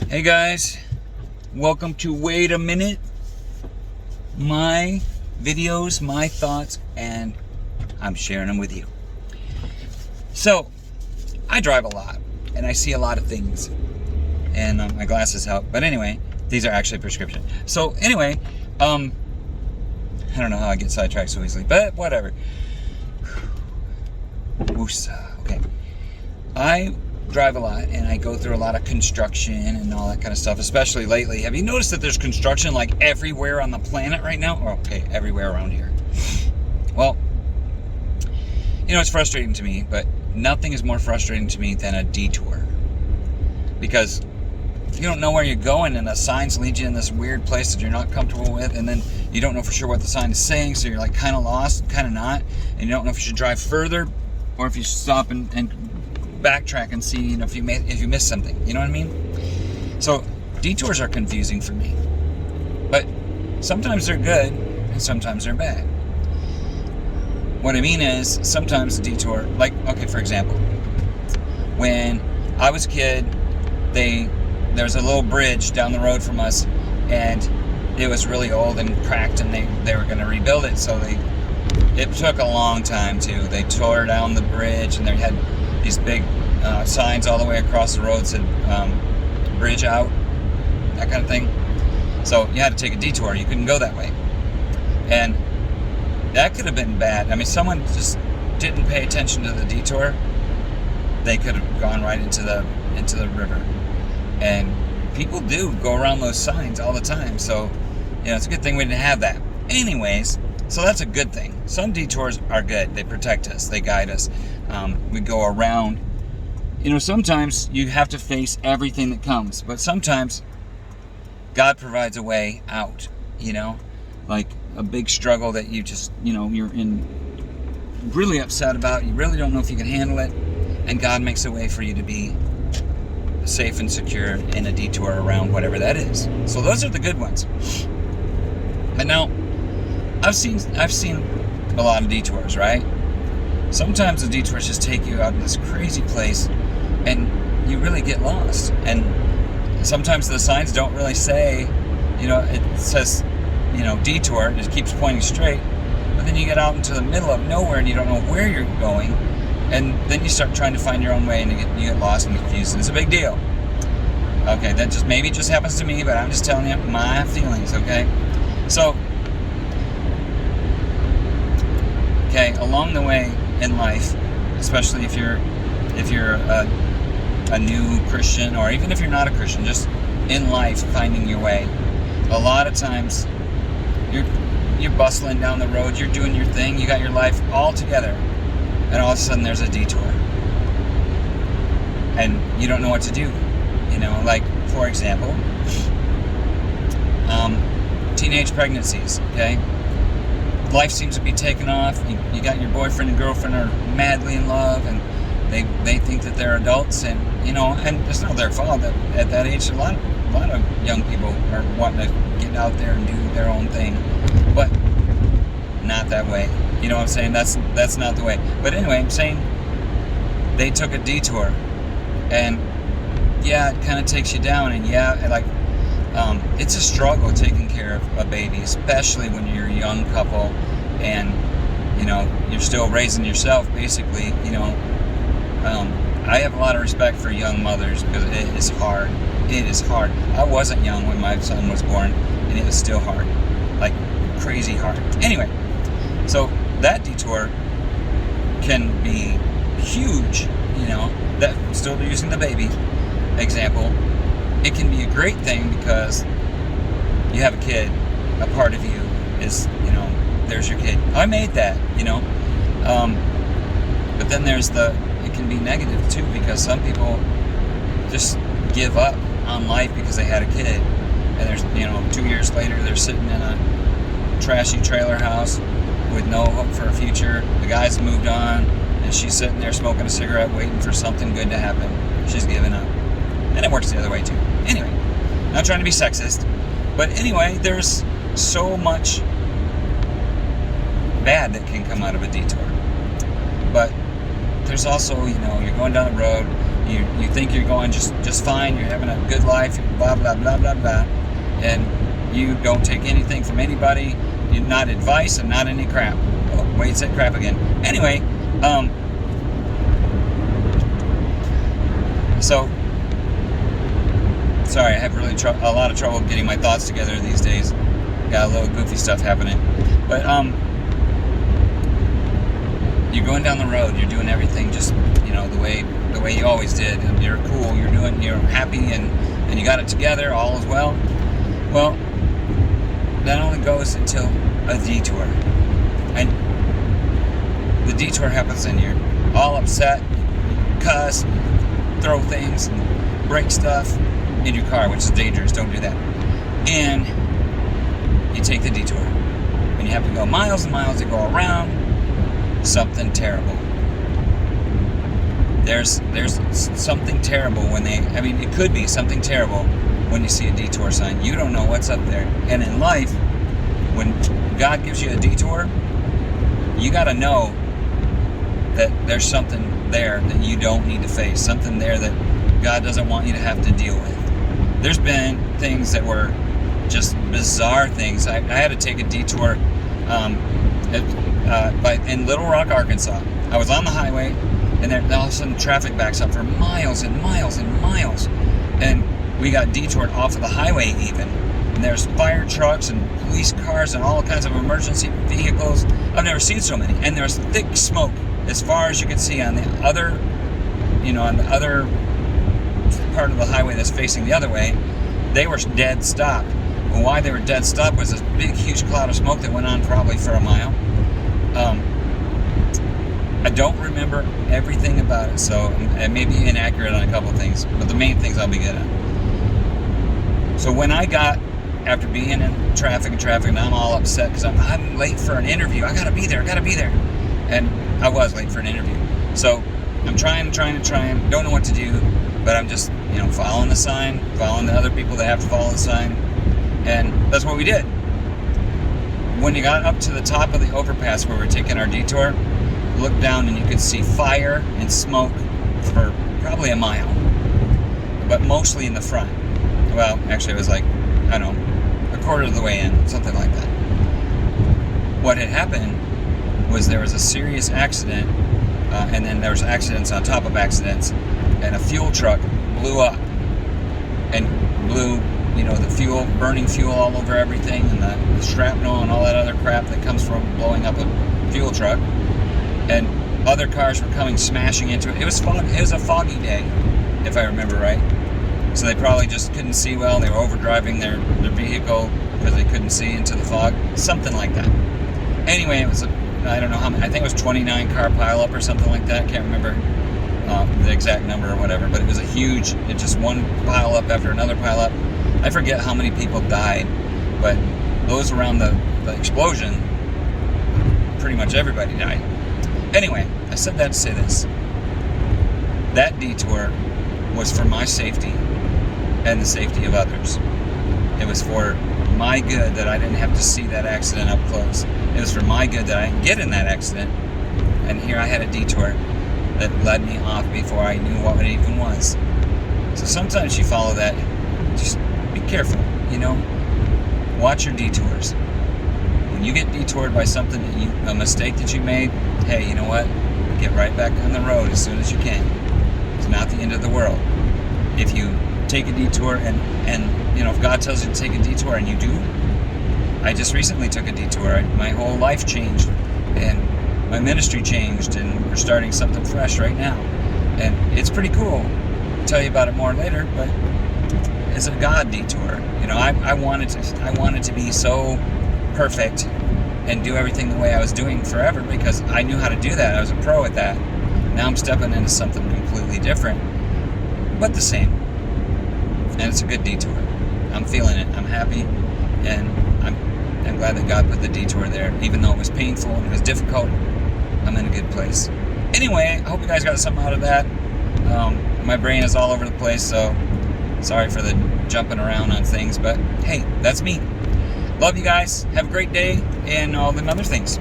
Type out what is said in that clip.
Hey guys, welcome to Wait a Minute. My videos, my thoughts, and I'm sharing them with you. So, I drive a lot, and I see a lot of things, and my glasses help. But anyway, these are actually prescription. So anyway, I don't know how I get sidetracked so easily, but whatever. Woosa. Okay. I drive a lot and I go through a lot of construction and all that kind of stuff, especially lately. Have you noticed that there's construction like everywhere on the planet right now? Oh, okay, everywhere around here. Well, it's frustrating to me, but nothing is more frustrating to me than a detour. Because you don't know where you're going and the signs lead you in this weird place that you're not comfortable with, and then you don't know for sure what the sign is saying, so you're like kind of lost, kind of not, and you don't know if you should drive further or if you should stop and backtrack and see if you missed something. You know what I mean? So detours are confusing for me, but sometimes they're good and sometimes they're bad. What I mean is, sometimes a detour, like, okay, for example, when I was a kid, there's a little bridge down the road from us, and it was really old and cracked, and they were going to rebuild it, so it took a long time too. They tore down the bridge, and they had these big signs all the way across the road said bridge out, that kind of thing. So you had to take a detour. You couldn't go that way, and that could have been bad. I mean, someone just didn't pay attention to the detour. They could have gone right into the river, and people do go around those signs all the time. So it's a good thing we didn't have that. Anyways, so that's a good thing. Some detours are good. They protect us. They guide us. We go around. Sometimes you have to face everything that comes, but sometimes God provides a way out. Like a big struggle that you just, you're really upset about. You really don't know if you can handle it, and God makes a way for you to be safe and secure in a detour around whatever that is. So those are the good ones. But now, I've seen a lot of detours, right? Sometimes the detours just take you out in this crazy place, and you really get lost. And sometimes the signs don't really say, it says, detour, it just keeps pointing straight, but then you get out into the middle of nowhere and you don't know where you're going, and then you start trying to find your own way, and you get lost and confused, and it's a big deal. Okay, that just happens to me, but I'm just telling you my feelings, okay? So, along the way in life, especially if you're a new Christian, or even if you're not a Christian, just in life, finding your way, a lot of times you're bustling down the road, you're doing your thing, you got your life all together, and all of a sudden there's a detour, and you don't know what to do. Like, for example, teenage pregnancies. Okay, life seems to be taking off. You got your boyfriend and girlfriend are madly in love, and they think that they're adults, and and it's not their fault that at that age a lot of young people are wanting to get out there and do their own thing, but not that way. You know what I'm saying? That's not the way. But anyway, I'm saying they took a detour, and yeah, it kind of takes you down, and it's a struggle taking care of a baby, especially when you're a young couple, and you're still raising yourself, basically. I have a lot of respect for young mothers, because it is hard. It is hard. I wasn't young when my son was born, and it was still hard, like crazy hard. Anyway, so that detour can be huge. That, still using the baby example, it can be a great thing because you have a kid. A part of you is, there's your kid. I made that, but then it can be negative too, because some people just give up on life because they had a kid, and there's 2 years later they're sitting in a trashy trailer house with no hope for a future. The guy's moved on, and she's sitting there smoking a cigarette waiting for something good to happen. She's given up. And it works the other way too. Anyway, not trying to be sexist, but anyway, there's so much bad that can come out of a detour. But there's also, you're going down the road, You think you're going just fine, you're having a good life, blah, blah, blah, blah, blah, and you don't take anything from anybody, you're not advice and not any crap. Oh, wait, said crap again. Anyway, so, sorry, I have really a lot of trouble getting my thoughts together these days. Got a little goofy stuff happening. But, you're going down the road, you're doing everything just, the way you always did, and you're cool, you're happy, and you got it together, all is well. Well, that only goes until a detour. And the detour happens and you're all upset, cuss, throw things, and break stuff in your car, which is dangerous, don't do that. And you take the detour. And you have to go miles and miles to go around something terrible. There's something terrible it could be something terrible when you see a detour sign. You don't know what's up there. And in life, when God gives you a detour, you got to know that there's something there that you don't need to face, something there that God doesn't want you to have to deal with. There's been things that were just bizarre things. I had to take a detour in Little Rock, Arkansas. I was on the highway, and then all of a sudden traffic backs up for miles and miles and miles. And we got detoured off of the highway even. And there's fire trucks and police cars and all kinds of emergency vehicles. I've never seen so many. And there's thick smoke as far as you can see on the other part of the highway that's facing the other way. They were dead stop. And why they were dead stop was this big, huge cloud of smoke that went on probably for a mile. I don't remember everything about it, so it may be inaccurate on a couple of things, but the main things I'll be good at. So when I got, after being in traffic, and I'm all upset because I'm late for an interview. I gotta be there. And I was late for an interview. So I'm trying, don't know what to do, but I'm just, following the sign, following the other people that have to follow the sign, and that's what we did. When you got up to the top of the overpass where we're taking our detour, looked down and you could see fire and smoke for probably a mile, but mostly in the front. Well, actually it was like, I don't know, a quarter of the way in, something like that. What had happened was there was a serious accident, and then there was accidents on top of accidents, and a fuel truck blew up and blew, the fuel, burning fuel all over everything, and the shrapnel and all that other crap that comes from blowing up a fuel truck. And other cars were coming smashing into it. It was a foggy day, if I remember right. So they probably just couldn't see well. They were overdriving their vehicle because they couldn't see into the fog. Something like that. Anyway, it was, I don't know how many, I think it was 29 car pileup or something like that. I can't remember the exact number or whatever, but it was just one pileup after another pileup. I forget how many people died, but those around the explosion, pretty much everybody died. Anyway, I said that to say this. That detour was for my safety and the safety of others. It was for my good that I didn't have to see that accident up close. It was for my good that I didn't get in that accident. And here I had a detour that led me off before I knew what it even was. So sometimes you follow that. Just be careful, Watch your detours. When you get detoured by something, a mistake that you made, hey, you know what? Get right back on the road as soon as you can. It's not the end of the world. If you take a detour and if God tells you to take a detour and you do, I just recently took a detour. My whole life changed and my ministry changed, and we're starting something fresh right now. And it's pretty cool. I'll tell you about it more later, but it's a God detour. I wanted to be so perfect and do everything the way I was doing forever because I knew how to do that. I was a pro at that. Now I'm stepping into something completely different, but the same. And it's a good detour. I'm feeling it. I'm happy, and I'm glad that God put the detour there. Even though it was painful and it was difficult, I'm in a good place. Anyway, I hope you guys got something out of that. My brain is all over the place, so sorry for the jumping around on things, but hey, that's me. Love you guys. Have a great day and all the other things.